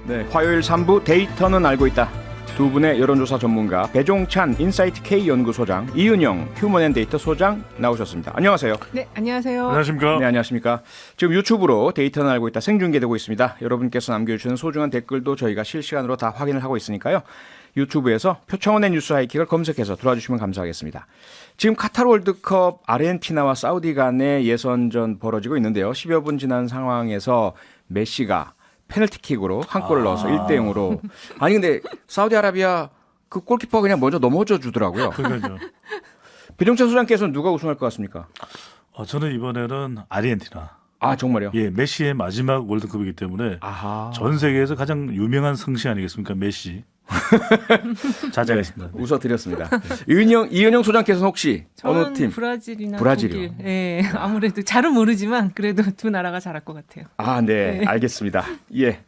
네, 화요일 3부 데이터는 알고 있다. 두 분의 여론조사 전문가 배종찬 인사이트 K 연구소장, 이은영 휴먼앤데이터 소장 나오셨습니다. 안녕하세요. 네, 안녕하세요. 안녕하십니까. 네, 안녕하십니까. 지금 유튜브로 데이터는 알고 있다 생중계되고 있습니다. 여러분께서 남겨주시는 소중한 댓글도 저희가 실시간으로 다 확인을 하고 있으니까요. 유튜브에서 표창원의 뉴스 하이킥을 검색해서 들어와주시면 감사하겠습니다. 지금 카타르 월드컵 아르헨티나와 사우디 간의 예선전 벌어지고 있는데요. 10여 분 지난 상황에서 메시가 페널티킥으로 한 골을 넣어서 1대0으로. 아니 근데 사우디아라비아 그 골키퍼가 그냥 먼저 넘어져 주더라고요. 그러니까요. 배종찬 소장께서는 누가 우승할 것 같습니까? 저는 이번에는 아르헨티나. 아 정말요? 예, 메시의 마지막 월드컵이기 때문에 아하. 전 세계에서 가장 유명한 성씨 아니겠습니까, 메시. 자제하겠습니다. 웃어드렸습니다. 이은영 소장께서는 혹시 어느 팀? 브라질이나 브라질이요. 독일. 예, 아무래도 잘은 모르지만 그래도 두 나라가 잘할 것 같아요. 아, 네, 알겠습니다. 예.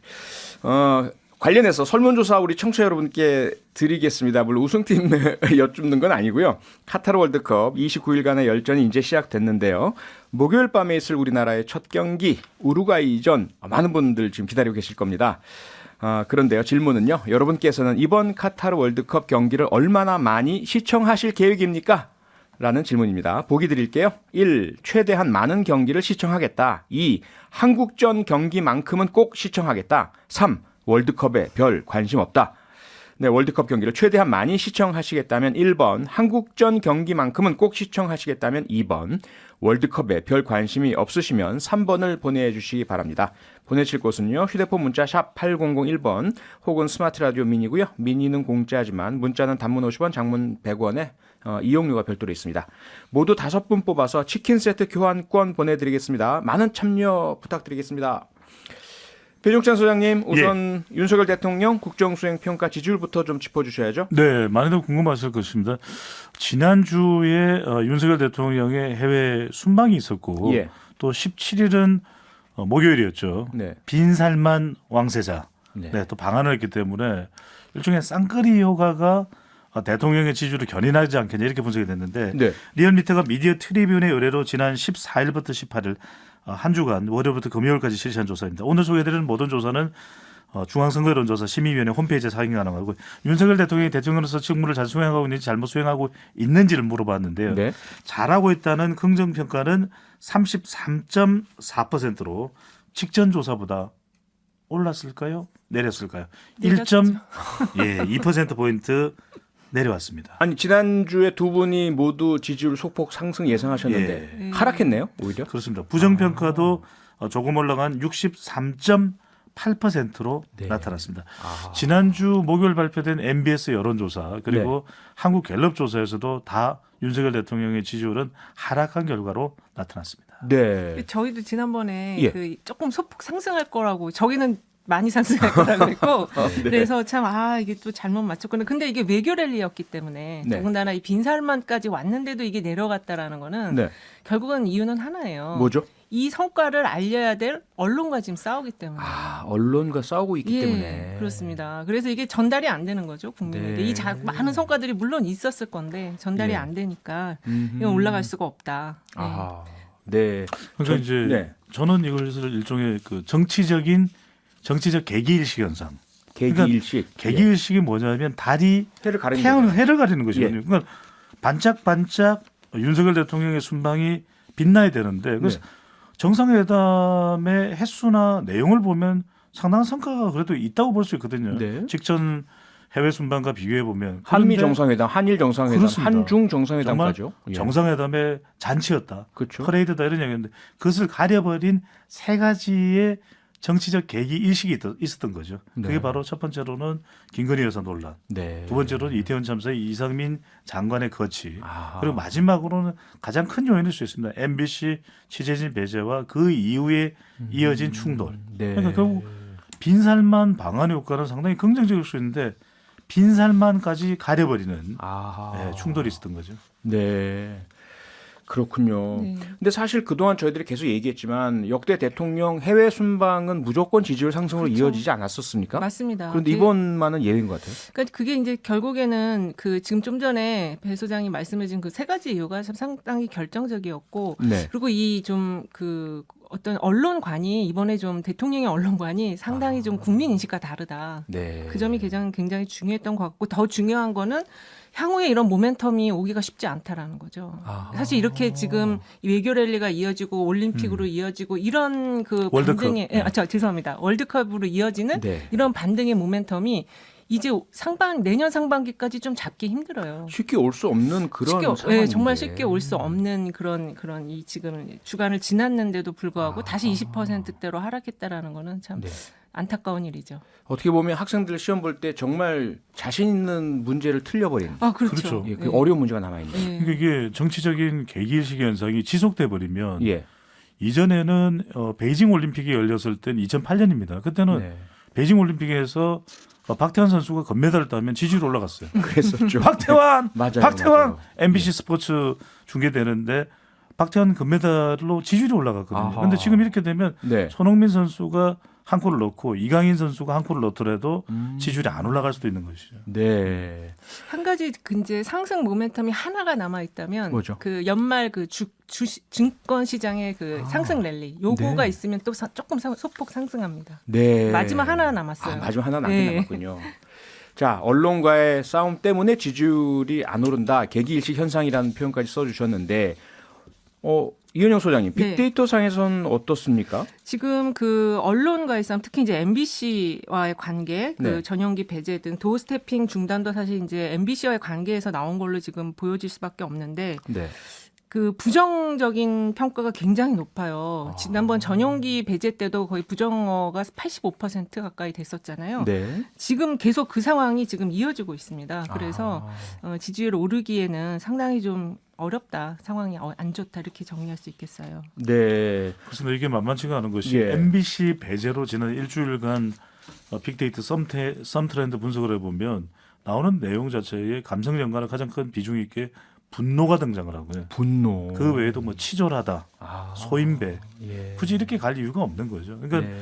관련해서 설문조사 우리 청취자 여러분께 드리겠습니다. 물론 우승팀 여쭙는 건 아니고요. 카타르 월드컵 29일간의 열전이 이제 시작됐는데요. 목요일 밤에 있을 우리나라의 첫 경기 우루과이전 많은 분들 지금 기다리고 계실 겁니다. 그런데요. 질문은요. 여러분께서는 이번 카타르 월드컵 경기를 얼마나 많이 시청하실 계획입니까? 라는 질문입니다. 보기 드릴게요. 1. 최대한 많은 경기를 시청하겠다. 2. 한국전 경기만큼은 꼭 시청하겠다. 3. 월드컵에 별 관심 없다. 네, 월드컵 경기를 최대한 많이 시청하시겠다면 1번, 한국전 경기만큼은 꼭 시청하시겠다면 2번, 월드컵에 별 관심이 없으시면 3번을 보내주시기 바랍니다. 보내실 곳은요. 휴대폰 문자 샵 8001번 혹은 스마트 라디오 미니고요. 미니는 공짜지만 문자는 단문 50원, 장문 100원에 이용료가 별도로 있습니다. 모두 5분 뽑아서 치킨 세트 교환권 보내드리겠습니다. 많은 참여 부탁드리겠습니다. 배종찬 소장님, 우선 예. 윤석열 대통령 국정수행평가 지지율부터 좀 짚어주셔야죠. 네, 많이들 궁금하실 것입니다. 지난주에 윤석열 대통령의 해외 순방이 있었고 예. 또 17일은 목요일이었죠. 네. 빈살만 왕세자. 네. 네, 또 방한을 했기 때문에 일종의 쌍끌이 효과가 대통령의 지지율을 견인하지 않겠냐 이렇게 분석이 됐는데 네. 리얼미터가 미디어 트리뷴의 의뢰로 지난 14일부터 18일 한 주간 월요일부터 금요일까지 실시한 조사입니다. 오늘 소개해드리는 모든 조사는 중앙선거여론조사 심의위원회 홈페이지에서 확인 가능하고 윤석열 대통령이 대통령으로서 직무를 잘 수행하고 있는지 잘못 수행하고 있는지를 물어봤는데요. 네. 잘하고 있다는 긍정평가는 33.4%로 직전 조사보다 올랐을까요? 내렸을까요? 1.2%포인트 내려왔습니다. 아니 지난주에 두 분이 모두 지지율 소폭 상승 예상하셨는데 하락했네요. 오히려. 그렇습니다. 부정평가도 조금 올라간 63.8%로 네. 나타났습니다. 지난주 목요일 발표된 MBS 여론조사 그리고 한국갤럽조사에서도 다 윤석열 대통령의 지지율은 하락한 결과로 나타났습니다. 네. 저희도 지난번에 예. 그 조금 소폭 상승할 거라고 저기는 많이 상승할 거라고 했고 네. 그래서 참 이게 또 잘못 맞췄구나. 근데 이게 외교 랠리였기 때문에 네. 더군다나 이 빈살만까지 왔는데도 이게 내려갔다라는 거는 네. 결국은 이유는 하나예요. 뭐죠? 이 성과를 알려야 될 언론과 지금 싸우기 때문에. 언론과 싸우고 있기 예, 때문에. 그렇습니다. 그래서 이게 전달이 안 되는 거죠, 국민에게. 네. 이 많은 성과들이 물론 있었을 건데 전달이 예. 안 되니까 이건 올라갈 수가 없다. 네. 네. 그러니까 이제 네. 저는 이것을 일종의 그 정치적 계기일식 현상. 계기일식. 계기일식이 뭐냐면 달이 해를 가리는 태양을 거죠. 해를 가리는 것이거든요. 예. 그러니까 반짝반짝 윤석열 대통령의 순방이 빛나야 되는데 그래서 정상회담의 횟수나 내용을 보면 상당한 성과가 그래도 있다고 볼 수 있거든요. 네. 직전 해외 순방과 비교해 보면 한미 정상회담, 한일 정상회담, 그렇습니다. 한중 정상회담까지요. 예. 정상회담의 잔치였다. 그렇죠. 퍼레이드다 이런 얘기인데 그것을 가려버린 세 가지의 정치적 계기 일식이 있었던 거죠. 그게 네. 바로 첫 번째로는 김건희 여사 논란, 네. 두 번째로는 이태원 참사의 이상민 장관의 거취, 아하. 그리고 마지막으로는 가장 큰 요인일 수 있습니다. MBC 취재진 배제와 그 이후에 이어진 충돌. 네. 그러니까 결국 빈살만 방한 효과는 상당히 긍정적일 수 있는데 빈살만까지 가려버리는 충돌이 있었던 거죠. 네. 그렇군요. 네. 근데 사실 그동안 저희들이 계속 얘기했지만 역대 대통령 해외 순방은 무조건 지지율 상승으로 그렇죠. 이어지지 않았었습니까? 맞습니다. 그런데 이번만은 예외인 것 같아요. 그러니까 그게 이제 결국에는 그 지금 좀 전에 배 소장이 말씀해준 그 세 가지 이유가 참 상당히 결정적이었고 네. 그리고 이 좀 그 어떤 언론관이 이번에 좀 대통령의 언론관이 상당히 좀 국민 인식과 다르다. 네. 그 점이 굉장히 중요했던 것 같고 더 중요한 거는 향후에 이런 모멘텀이 오기가 쉽지 않다라는 거죠. 아하. 사실 이렇게 지금 외교 랠리가 이어지고 올림픽으로 이어지고 이런 그 월드컵. 반등의 죄송합니다. 월드컵으로 이어지는 네. 이런 반등의 모멘텀이 이제 내년 상반기까지 좀 잡기 힘들어요. 쉽게 올 수 없는 그런 상황인데. 네, 정말 쉽게 올 수 없는 그런 이 지금 주간을 지났는데도 불구하고 다시 20%대로 하락했다라는 거는 참 네. 안타까운 일이죠. 어떻게 보면 학생들 시험 볼 때 정말 자신 있는 문제를 틀려버린 아, 그렇죠. 그렇죠. 예, 그 네. 어려운 문제가 남아 있는. 네. 그러니까 이게 정치적인 계기일식 현상이 지속돼 버리면 예. 이전에는 베이징 올림픽이 열렸을 때는 2008년입니다. 그때는 네. 베이징 올림픽에서 박태환 선수가 금메달을 따면 지지율이 올라갔어요. 그랬었죠. 박태환, 맞아요, 박태환 맞아요. MBC 스포츠 중계되는데 박태환 금메달로 지지율이 올라갔거든요. 아하. 그런데 지금 이렇게 되면 네. 손흥민 선수가 한 골을 넣고 이강인 선수가 한 골을 넣더라도 지지율이 안 올라갈 수도 있는 것이죠. 네. 한 가지 이제 상승 모멘텀이 하나가 남아 있다면 뭐죠? 그 연말 그 증권 시장의 그 상승 랠리 요거가 네. 있으면 또 조금 소폭 상승합니다. 네. 마지막 하나 남았어요. 아, 마지막 하나 남긴 네. 남았군요. 자, 언론과의 싸움 때문에 지지율이 안 오른다. 계기일식 현상이라는 표현까지 써주셨는데, 이현영 소장님, 네. 빅데이터 상에서는 어떻습니까? 지금 그 언론과의 싸움, 특히 이제 MBC와의 관계, 그 네. 전용기 배제 등 도어 스태핑 중단도 사실 이제 MBC와의 관계에서 나온 걸로 지금 보여질 수밖에 없는데 네. 그 부정적인 평가가 굉장히 높아요. 지난번 전용기 배제 때도 거의 부정어가 85% 가까이 됐었잖아요. 네. 지금 계속 그 상황이 지금 이어지고 있습니다. 그래서 아. 지지율 오르기에는 상당히 좀 어렵다. 상황이 안 좋다. 이렇게 정리할 수 있겠어요. 네. 그래서 이게 만만치가 않은 것이 예. MBC 배제로 지난 일주일간 빅데이터 썸트렌드 분석을 해보면 나오는 내용 자체에 감성 연관을 가장 큰 비중 있게 분노가 등장을 하고요. 분노. 그 외에도 뭐 치졸하다, 아. 소인배, 예. 굳이 이렇게 갈 이유가 없는 거죠. 그러니까 네.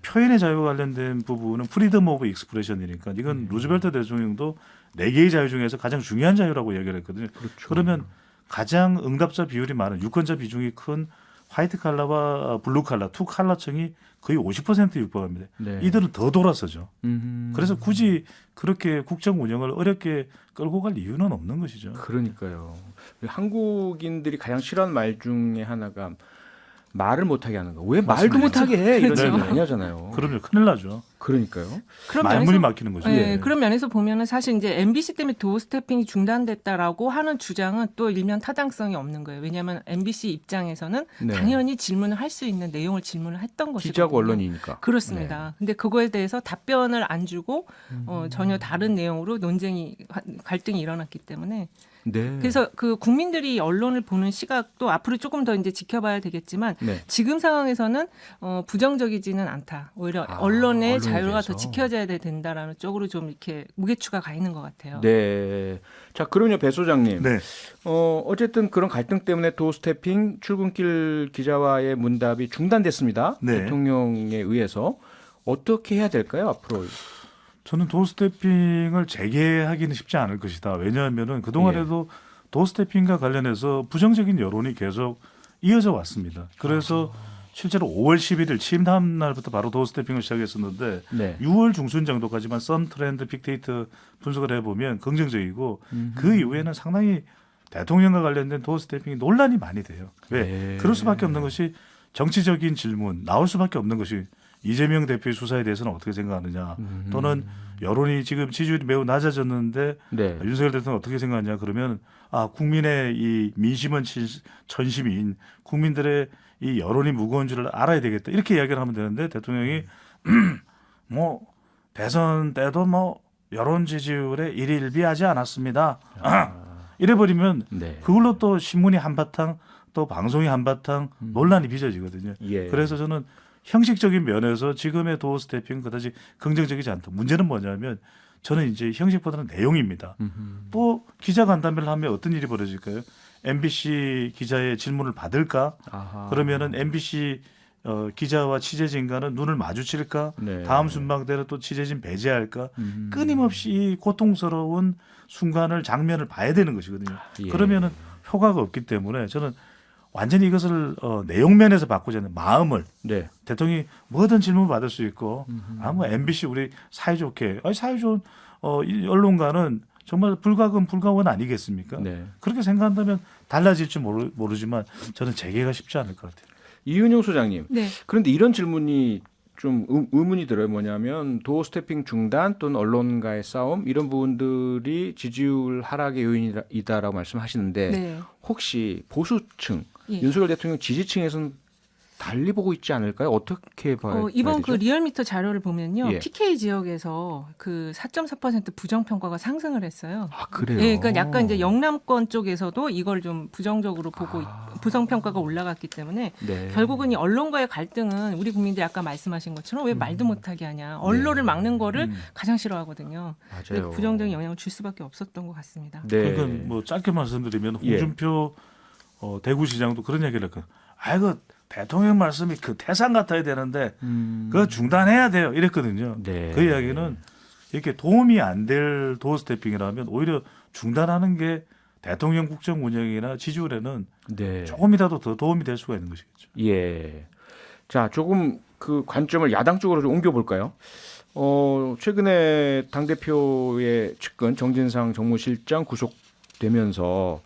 표현의 자유와 관련된 부분은 프리덤 오브 익스프레션이니까 이건 루즈벨트 대통령도 네 개의 자유 중에서 가장 중요한 자유라고 얘기를 했거든요. 그렇죠. 그러면 가장 응답자 비율이 많은 유권자 비중이 큰 화이트 칼라와 블루 칼라, 투 칼라층이 거의 50% 육박합니다. 네. 이들은 더 돌아서죠. 음흠. 그래서 굳이 그렇게 국정 운영을 어렵게 끌고 갈 이유는 없는 것이죠. 그러니까요. 한국인들이 가장 싫어하는 말 중에 하나가 말을 못하게 하는 거. 왜 말도 맞습니다. 못하게 해? 이런 그렇죠. 얘기 많이 하잖아요. 그럼요, 큰일 나죠. 그러니까요. 그런 말문이 면에서- 막히는 거죠. 네, 예. 그런 면에서 보면은 사실 이제 MBC 때문에 도어 스태핑이 중단됐다라고 하는 주장은 또 일면 타당성이 없는 거예요. 왜냐하면 MBC 입장에서는 네. 당연히 질문을 할 수 있는 내용을 질문을 했던 것이거든요. 기자고 언론이니까. 그렇습니다. 근데 그거에 대해서 답변을 안 주고 전혀 다른 내용으로 갈등이 일어났기 때문에 네. 그래서 그 국민들이 언론을 보는 시각도 앞으로 조금 더 이제 지켜봐야 되겠지만 네. 지금 상황에서는 부정적이지는 않다. 오히려 아, 언론의 언론에 자유가 대해서. 더 지켜져야 된다라는 쪽으로 좀 이렇게 무게추가 가 있는 것 같아요. 네. 자, 그럼요, 배 소장님. 네. 어쨌든 그런 갈등 때문에 도스태핑 출근길 기자와의 문답이 중단됐습니다. 네. 대통령에 의해서 어떻게 해야 될까요, 앞으로? 저는 도스태핑을 재개하기는 쉽지 않을 것이다. 왜냐하면은 그동안에도 도스태핑과 관련해서 부정적인 여론이 계속 이어져 왔습니다. 그래서 실제로 5월 11일 취임 다음 날부터 바로 도스태핑을 시작했었는데 네. 6월 중순 정도까지만 썸 트렌드 빅데이터 분석을 해보면 긍정적이고 그 이후에는 상당히 대통령과 관련된 도스태핑이 논란이 많이 돼요. 왜? 네. 그럴 수밖에 없는 것이 정치적인 질문 나올 수밖에 없는 것이 이재명 대표의 수사에 대해서는 어떻게 생각하느냐 또는 여론이 지금 지지율이 매우 낮아졌는데 네. 윤석열 대통령 어떻게 생각하냐 그러면 국민의 이 민심은 천심인 국민들의 이 여론이 무거운 줄을 알아야 되겠다 이렇게 이야기를 하면 되는데 대통령이 뭐 대선 때도 뭐 여론 지지율에 일희일비하지 않았습니다. 이래버리면 네. 그걸로 또 신문이 한바탕 또 방송이 한바탕 논란이 빚어지거든요. 예. 그래서 저는 형식적인 면에서 지금의 도어 스태핑은 그다지 긍정적이지 않다. 문제는 뭐냐면 저는 이제 형식보다는 내용입니다. 또 기자 간담회를 하면 어떤 일이 벌어질까요? MBC 기자의 질문을 받을까? 아하. 그러면은 MBC 기자와 취재진과는 눈을 마주칠까? 네. 다음 순방 때는 또 취재진 배제할까? 끊임없이 고통스러운 순간을 장면을 봐야 되는 것이거든요. 예. 그러면은 효과가 없기 때문에 저는 완전히 이것을 내용면에서 바꾸지 않는 마음을 네. 대통령이 뭐든 질문 받을 수 있고 뭐 MBC 우리 사이좋게 사이좋은 이 언론가는 정말 불가근 불가원 아니겠습니까? 네. 그렇게 생각한다면 달라질지 모르지만 저는 재개가 쉽지 않을 것 같아요. 이은영 소장님. 네. 그런데 이런 질문이 좀 의문이 들어요. 뭐냐면 도어 스태핑 중단 또는 언론과의 싸움 이런 부분들이 지지율 하락의 요인이다라고 말씀하시는데 네. 혹시 보수층 예. 윤석열 대통령 지지층에서는 달리 보고 있지 않을까요? 어떻게 봐야 이번 되죠? 그 리얼미터 자료를 보면요. 예. PK 지역에서 그 4.4% 부정 평가가 상승을 했어요. 아 그래요? 예, 그러니까 약간 이제 영남권 쪽에서도 이걸 좀 부정적으로 보고 부정 평가가 올라갔기 때문에 네. 결국은 이 언론과의 갈등은 우리 국민들이 아까 말씀하신 것처럼 왜 말도 못하게 하냐. 언론을 막는 거를 가장 싫어하거든요. 맞아요. 부정적인 영향을 줄 수밖에 없었던 것 같습니다. 네. 그러니까 뭐 짧게 말씀드리면 예. 홍준표 대구시장도 그런 얘기를 했거든요. 아이고 대통령 말씀이 그 태산 같아야 되는데 그거 중단해야 돼요. 이랬거든요. 네. 그 이야기는 이렇게 도움이 안 될 도어 스태핑이라면 오히려 중단하는 게 대통령 국정 운영이나 지지율에는 네. 조금이라도 더 도움이 될 수가 있는 것이겠죠. 예. 자, 조금 그 관점을 야당 쪽으로 좀 옮겨볼까요? 최근에 당대표의 측근 정진상 정무실장 구속되면서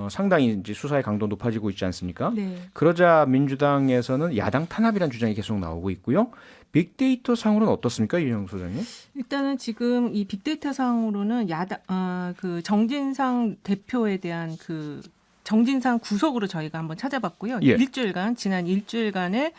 상당히 이제 수사의 강도 높아지고 있지 않습니까? 네. 그러자 민주당에서는 야당 탄압이라는 주장이 계속 나오고 있고요. 빅데이터 상으로는 어떻습니까, 이영 소장님? 일단은 지금 이 빅데이터 상으로는 그 정진상 대표에 대한 그 정진상 구속으로 저희가 한번 찾아봤고요. 예. 지난 일주일간의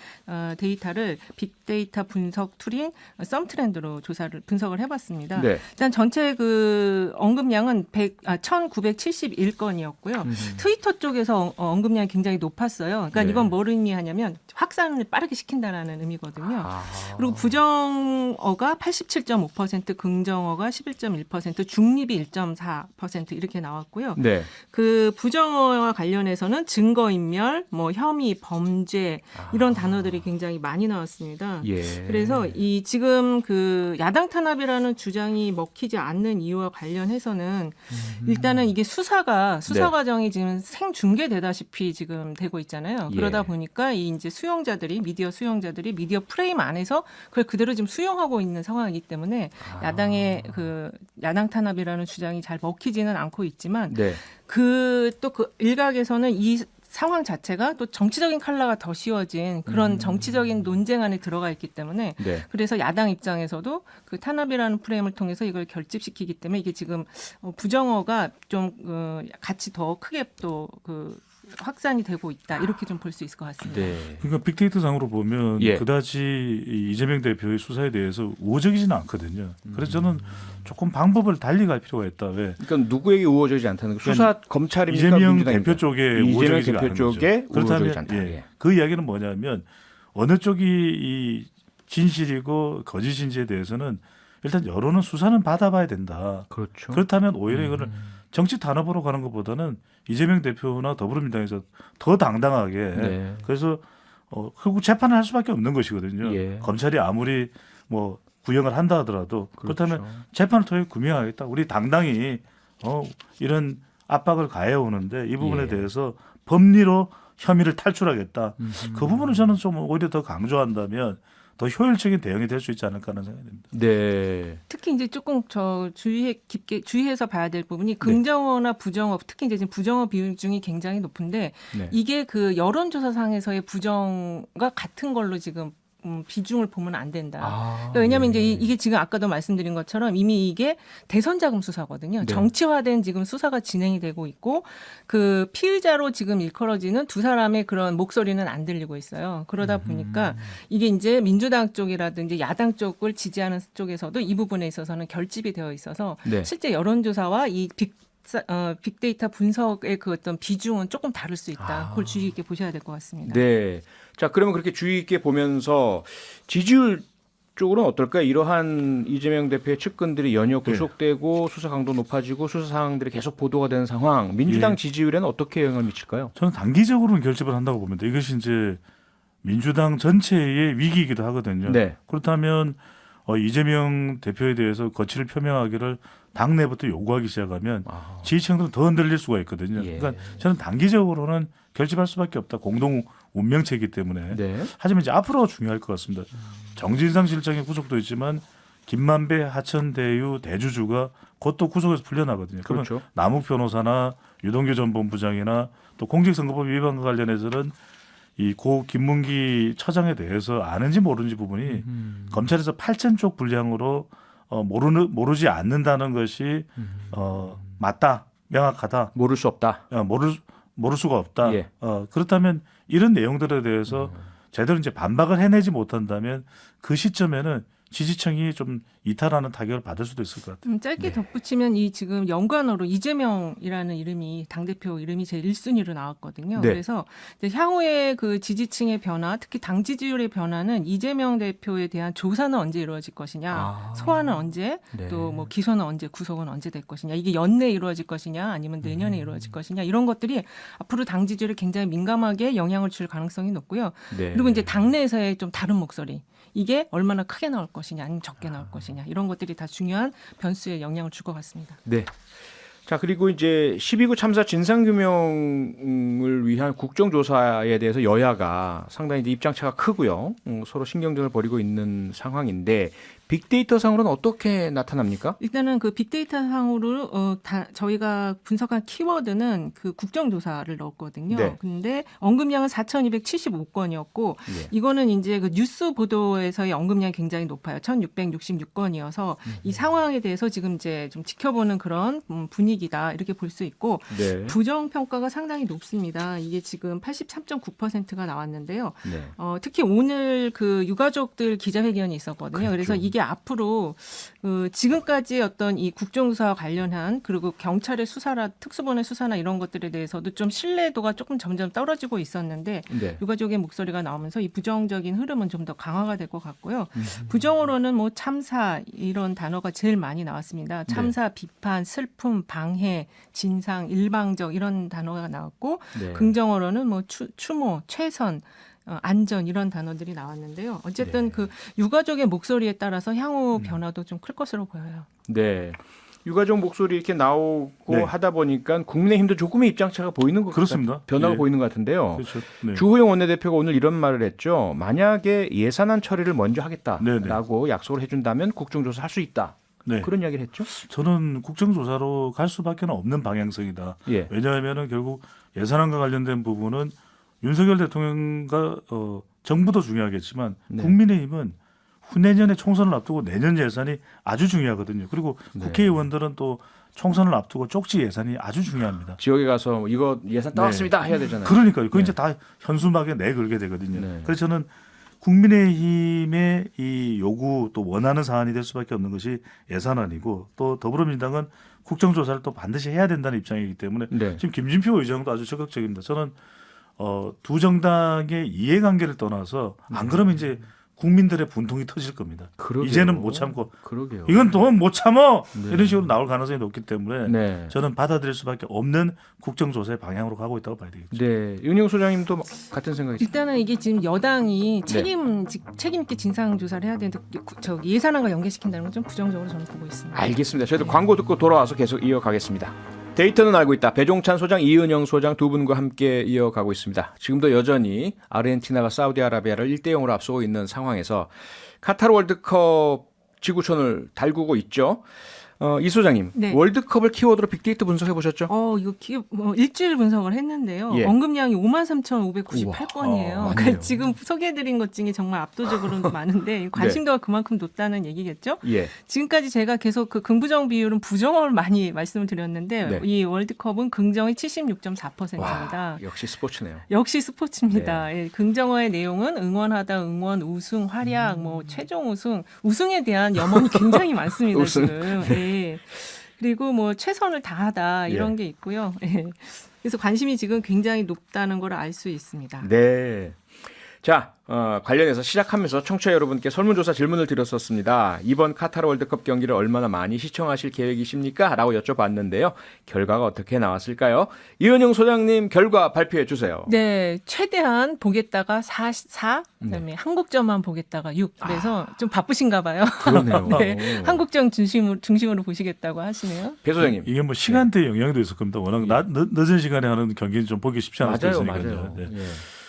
데이터를 빅데이터 분석 툴인 썸트렌드로 분석을 해봤습니다. 네. 일단 전체 그 언급량은 1,971건이었고요. 트위터 쪽에서 언급량이 굉장히 높았어요. 그러니까 네. 이건 뭘 의미하냐면 확산을 빠르게 시킨다라는 의미거든요. 아. 그리고 부정어가 87.5%, 긍정어가 11.1%, 중립이 1.4% 이렇게 나왔고요. 네. 그 부정어와 관련해서는 증거인멸, 뭐 혐의, 범죄 이런 단어들이 굉장히 많이 나왔습니다. 예. 그래서 이 지금 그 야당 탄압이라는 주장이 먹히지 않는 이유와 관련해서는 일단은 이게 수사 네. 과정이 지금 생중계되다시피 지금 되고 있잖아요. 예. 그러다 보니까 이 이제 미디어 수용자들이 미디어 프레임 안에서 그걸 그대로 지금 수용하고 있는 상황이기 때문에 야당의 그 야당 탄압이라는 주장이 잘 먹히지는 않고 있지만 네. 그 일각에서는 이 상황 자체가 또 정치적인 컬러가 더 씌워진 그런 정치적인 논쟁 안에 들어가 있기 때문에 네. 그래서 야당 입장에서도 그 탄압이라는 프레임을 통해서 이걸 결집시키기 때문에 이게 지금 부정어가 좀 같이 더 크게 또 그 확산이 되고 있다 이렇게 좀 볼 수 있을 것 같습니다. 네. 그러니까 빅데이터 상으로 보면 예. 그다지 이 이재명 대표의 수사에 대해서 우호적이지는 않거든요. 그래서 저는 조금 방법을 달리 갈 필요가 있다. 왜? 그러니까 누구에게 우호적이지 않다는 거. 수사 검찰입니까? 이재명 민주당입니까? 대표 쪽에 이재명 우호적이지가 대표 않은 쪽에 거죠. 그렇다면 우호적이지 않다. 예. 그 이야기는 뭐냐면 어느 쪽이 이 진실이고 거짓인지에 대해서는 일단 여론은 수사는 받아봐야 된다. 그렇죠. 그렇다면 오히려 이거를 정치 단합으로 가는 것보다는 이재명 대표나 더불어민주당에서 더 당당하게 네. 그래서 결국 재판을 할 수밖에 없는 것이거든요. 예. 검찰이 아무리 뭐 구형을 한다 하더라도 그렇다면 그렇죠. 재판을 통해 규명하겠다. 우리 당당히 이런 압박을 가해 오는데 이 부분에 예. 대해서 법리로 혐의를 탈출하겠다. 그 부분을 저는 좀 오히려 더 강조한다면 더 효율적인 대응이 될 수 있지 않을까 하는 생각이 듭니다. 네. 특히 이제 조금 깊게 주의해서 봐야 될 부분이 긍정어나 부정어, 특히 이제 지금 부정어 비중이 굉장히 높은데 네. 이게 그 여론조사상에서의 부정과 같은 걸로 지금 비중을 보면 안 된다. 그러니까 왜냐하면 이제 이게 지금 아까도 말씀드린 것처럼 이미 이게 대선 자금 수사거든요. 네. 정치화된 지금 수사가 진행이 되고 있고 그 피의자로 지금 일컬어지는 두 사람의 그런 목소리는 안 들리고 있어요. 그러다 보니까 이게 이제 민주당 쪽이라든지 야당 쪽을 지지하는 쪽에서도 이 부분에 있어서는 결집이 되어 있어서 네. 실제 여론조사와 이 빅데이터 분석의 그 어떤 비중은 조금 다를 수 있다. 그걸 주의 깊게 보셔야 될 것 같습니다. 네. 자, 그러면 그렇게 주의 있게 보면서 지지율 쪽으로는 어떨까요? 이러한 이재명 대표의 측근들이 연이어 구속되고 수사 강도 높아지고 수사 사항들이 계속 보도가 되는 상황, 민주당 예. 지지율에는 어떻게 영향을 미칠까요? 저는 단기적으로는 결집을 한다고 봅니다. 이것이 이제 민주당 전체의 위기이기도 하거든요. 네. 그렇다면 이재명 대표에 대해서 거취를 표명하기를 당내부터 요구하기 시작하면 지지층들은 더 흔들릴 수가 있거든요. 예. 그러니까 저는 단기적으로는 결집할 수밖에 없다. 공동 운명체이기 때문에. 네. 하지만 이제 앞으로가 중요할 것 같습니다. 정진상 실장의 구속도 있지만 김만배 하천대유 대주주가 곧 또 구속에서 풀려나거든요. 그러면 그렇죠. 남욱 변호사나 유동규 전 본부장이나 또 공직선거법 위반과 관련해서는 이 고 김문기 처장에 대해서 아는지 모르는지 부분이 검찰에서 8천 쪽 분량으로 모르지 않는다는 것이 맞다, 명확하다, 모를 수 없다. 모를 수가 없다. 예. 그렇다면 이런 내용들에 대해서 제대로 이제 반박을 해내지 못한다면 그 시점에는 지지층이 좀 이탈하는 타격을 받을 수도 있을 것 같아요. 짧게 덧붙이면 이 지금 연관어로 이재명이라는 이름이 당대표 이름이 제 1순위로 나왔거든요. 네. 그래서 이제 향후의 그 지지층의 변화, 특히 당 지지율의 변화는 이재명 대표에 대한 조사는 언제 이루어질 것이냐, 소환은 언제, 네. 또 뭐 기소는 언제, 구속은 언제 될 것이냐, 이게 연내에 이루어질 것이냐, 아니면 내년에 이루어질 것이냐, 이런 것들이 앞으로 당 지지율에 굉장히 민감하게 영향을 줄 가능성이 높고요. 네. 그리고 이제 당내에서의 좀 다른 목소리. 이게 얼마나 크게 나올 것이냐 아니면 적게 나올 것이냐 이런 것들이 다 중요한 변수에 영향을 줄 것 같습니다. 네. 자, 그리고 이제 12구 참사 진상규명을 위한 국정조사에 대해서 여야가 상당히 이제 입장차가 크고요. 서로 신경전을 벌이고 있는 상황인데 빅데이터 상으로는 어떻게 나타납니까? 일단은 그 빅데이터 상으로 저희가 분석한 키워드는 그 국정조사를 넣었거든요. 네. 근데 언급량은 4,275건이었고 예. 이거는 이제 그 뉴스 보도에서의 언급량이 굉장히 높아요. 1,666건이어서 이 상황에 대해서 지금 이제 좀 지켜보는 그런 분위기다 이렇게 볼 수 있고 네. 부정 평가가 상당히 높습니다. 이게 지금 83.9%가 나왔는데요. 네. 특히 오늘 그 유가족들 기자회견이 있었거든요. 그렇죠. 그래서 이게 앞으로 지금까지 어떤 이 국정조사와 관련한 그리고 경찰의 수사나 특수본의 수사나 이런 것들에 대해서도 좀 신뢰도가 조금 점점 떨어지고 있었는데 네. 유가족의 목소리가 나오면서 이 부정적인 흐름은 좀 더 강화가 될 것 같고요. 부정으로는 뭐 참사 이런 단어가 제일 많이 나왔습니다. 참사, 비판, 슬픔, 방해, 진상, 일방적 이런 단어가 나왔고 네. 긍정어로는 뭐 추모, 최선, 안전 이런 단어들이 나왔는데요. 어쨌든 네. 그 유가족의 목소리에 따라서 향후 변화도 좀 클 것으로 보여요. 네. 유가족 목소리 이렇게 나오고 네. 하다 보니까 국민의힘도 조금의 입장차가 보이는 것 그렇습니다. 변화가 예. 보이는 것 같은데요. 그렇죠. 네. 주호영 원내대표가 오늘 이런 말을 했죠. 만약에 예산안 처리를 먼저 하겠다라고 약속을 해준다면 국정조사 할 수 있다. 네. 그런 이야기를 했죠. 저는 국정조사로 갈 수밖에 없는 방향성이다. 예. 왜냐하면 결국 예산안과 관련된 부분은 윤석열 대통령과 정부도 중요하겠지만 네. 국민의힘은 후내년에 총선을 앞두고 내년 예산이 아주 중요하거든요. 그리고 네. 국회의원들은 또 총선을 앞두고 쪽지 예산이 아주 중요합니다. 지역에 가서 이거 예산 따왔습니다 해야 되잖아요. 그러니까요. 그거 네. 이제 다 현수막에 내걸게 되거든요. 네. 그래서 저는 국민의힘의 이 요구 또 원하는 사안이 될 수밖에 없는 것이 예산안이고 또 더불어민주당은 국정조사를 또 반드시 해야 된다는 입장이기 때문에 네. 지금 김진표 의장도 아주 적극적입니다. 저는 두 정당의 이해관계를 떠나서 안 그러면 이제 국민들의 분통이 터질 겁니다. 그러게요. 이제는 못 참고 그러게요. 이건 또 못 참어 네. 이런 식으로 나올 가능성이 높기 때문에 네. 저는 받아들일 수밖에 없는 국정조사의 방향으로 가고 있다고 봐야 되겠죠. 네. 윤영 소장님도 같은 생각이시죠? 일단은 이게 지금 여당이 책임 있게 진상 조사를 해야 되는데 예산안과 연계시킨다는 건 좀 부정적으로 저는 보고 있습니다. 알겠습니다. 저희도 광고 듣고 돌아와서 계속 이어가겠습니다. 데이터는 알고 있다. 배종찬 소장, 이은영 소장 두 분과 함께 이어가고 있습니다. 지금도 여전히 아르헨티나가 사우디아라비아를 1대0으로 앞서고 있는 상황에서 카타르 월드컵 지구촌을 달구고 있죠. 이 소장님, 네. 월드컵을 키워드로 빅데이터 분석해 보셨죠? 이거 일주일 분석을 했는데요. 예. 언급량이 53,598건이에요. 우와, 그러니까 많네요. 지금 소개해드린 것 중에 정말 압도적으로 많은데 관심도가 그만큼 높다는 얘기겠죠. 예. 지금까지 제가 계속 그 긍부정 비율은 부정을 많이 말씀을 드렸는데 네. 이 월드컵은 긍정이 76.4%입니다. 역시 스포츠네요. 역시 스포츠입니다. 예, 긍정어의 내용은 응원하다, 응원, 우승, 활약, 뭐 최종 우승에 대한 염원이 굉장히 많습니다. 우승. 지금. 예. 그리고 뭐 최선을 다하다 이런 게 있고요. 예. 그래서 관심이 지금 굉장히 높다는 걸 알 수 있습니다. 네. 자, 관련해서 시작하면서 청취자 여러분께 설문조사 질문을 드렸었습니다. 이번 카타르 월드컵 경기를 얼마나 많이 시청하실 계획이십니까? 라고 여쭤봤는데요. 결과가 어떻게 나왔을까요? 이은영 소장님 결과 발표해 주세요. 네, 최대한 보겠다가 4, 그다음에 한국전만 보겠다가 6. 그래서 좀 바쁘신가 봐요. 그러네요. 네, 한국전 중심으로 보시겠다고 하시네요. 배 소장님. 이게 뭐 시간대 영향도 있을 겁니다. 워낙 늦은 시간에 하는 경기는 좀 보기 쉽지 않을 수 있으니까요. 네. 예.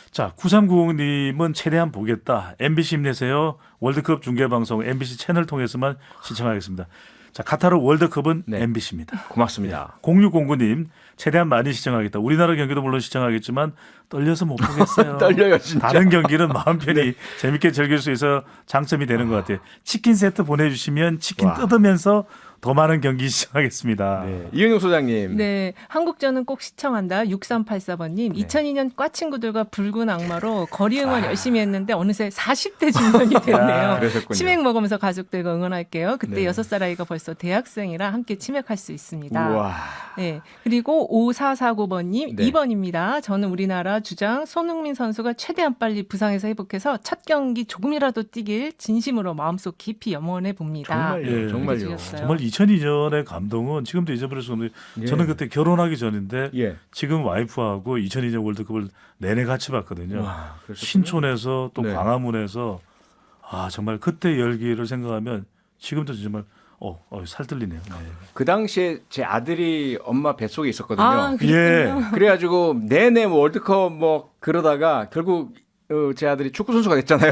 자, 9390님은 최대한 보겠다. MBC 힘내세요. 월드컵 중계방송 MBC 채널 통해서만 시청하겠습니다. 자, 카타르 월드컵은 네. MBC입니다. 고맙습니다. 0609님 최대한 많이 시청하겠다. 우리나라 경기도 물론 시청하겠지만 떨려서 못 보겠어요. 떨려요, 진짜. 다른 경기는 마음 편히 재밌게 즐길 수 있어 장점이 되는 것 같아요. 치킨 세트 보내주시면 치킨 와. 뜯으면서 더 많은 경기 시청하겠습니다. 네. 이은영 소장님. 네, 한국전은 꼭 시청한다. 6384번님. 2002년 과 친구들과 붉은 악마로 거리 응원 열심히 했는데 어느새 40대 중년이 됐네요. 그러셨군요. 치맥 먹으면서 가족들과 응원할게요. 그때 네. 6살 아이가 벌써 대학생이라 함께 치맥할 수 있습니다. 우와. 네, 그리고 5449번님 네. 2번입니다. 저는 우리나라 주장 손흥민 선수가 최대한 빨리 부상에서 회복해서 첫 경기 조금이라도 뛰길 진심으로 마음속 깊이 염원해 봅니다. 정말요. 예. 정말요. 해주셨어요. 정말 2002년의 감동은 지금도 잊어버릴 수 없는데 예. 저는 그때 결혼하기 전인데 예. 지금 와이프하고 2002년 월드컵을 내내 같이 봤거든요. 와, 그러셨군요. 신촌에서 또 네. 광화문에서 정말 그때 열기를 생각하면 지금도 정말 살뜰리네요. 네. 그 당시에 제 아들이 엄마 뱃속에 있었거든요. 아, 그렇군요. 그래가지고 내내 뭐 월드컵 뭐 그러다가 결국 제 아들이 축구 선수가 됐잖아요.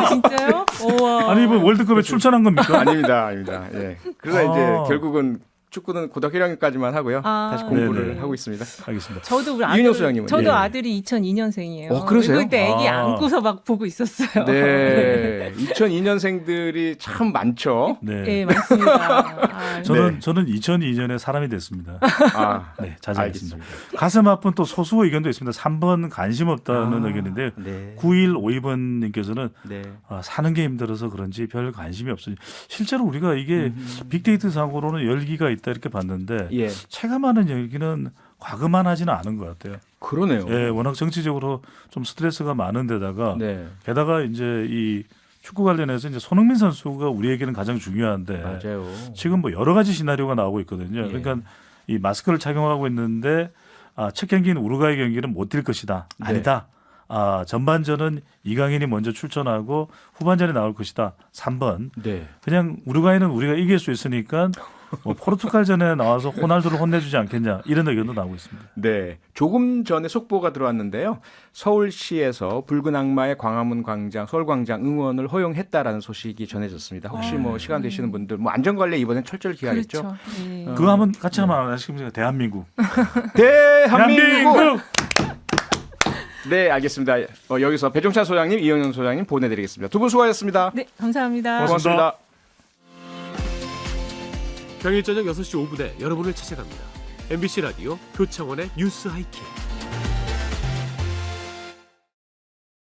진짜요? 우와. 아니 이번 월드컵에 출전한 겁니까? 아닙니다. 예. 그러다 이제 아. 결국은 축구는 고등학교 1학년까지만 하고요. 아. 다시 공부를 네네. 하고 있습니다. 알겠습니다. 저도 우리 이은영 소장님은? 저도 예. 아들이 2002년생이에요. 그러세요? 그때 애기 아. 안고서 막 보고 있었어요. 네. 2002년생들이 참 많죠. 네. 네, 맞습니다. 아, 저는 2002년에 사람이 됐습니다. 아, 네, 자제하겠습니다. 알겠습니다. 가슴 아픈 또 소수 의견도 있습니다. 3번 관심 없다는 의견인데 네. 9152번님께서는 네. 사는 게 힘들어서 그런지 별 관심이 없어요. 실제로 우리가 이게 빅데이터 상으로는 열기가 있다 이렇게 봤는데 예. 체감하는 열기는 과거만 하지는 않은 것 같아요. 그러네요. 예, 워낙 정치적으로 좀 스트레스가 많은 데다가 네. 게다가 이제 이 축구 관련해서 이제 손흥민 선수가 우리에게는 가장 중요한데 맞아요. 지금 뭐 여러 가지 시나리오가 나오고 있거든요. 예. 그러니까 이 마스크를 착용하고 있는데 첫 경기인 우루과이 경기는 못 뛸 것이다. 네. 아니다. 전반전은 이강인이 먼저 출전하고 후반전에 나올 것이다. 3번. 네. 그냥 우루과이는 우리가 이길 수 있으니까 뭐 포르투갈전에 나와서 호날두를 혼내주지 않겠냐 이런 의견도 나오고 있습니다. 네. 조금 전에 속보가 들어왔는데요. 서울시에서 붉은 악마의 광화문 광장, 서울광장 응원을 허용했다라는 소식이 전해졌습니다. 혹시 뭐 시간 되시는 분들 뭐 안전관리 이번엔 철저히 기하겠죠. 그렇죠. 네. 그거 한번 같이 한번 하시겠습니까? 대한민국. 대한민국. 네, 알겠습니다. 여기서 배종찬 소장님, 이영현 소장님 보내드리겠습니다. 두 분 수고하셨습니다. 네, 감사합니다. 고맙습니다. 평일 저녁 6시 5분에 여러분을 찾아갑니다. MBC 라디오 표창원의 뉴스 하이킥.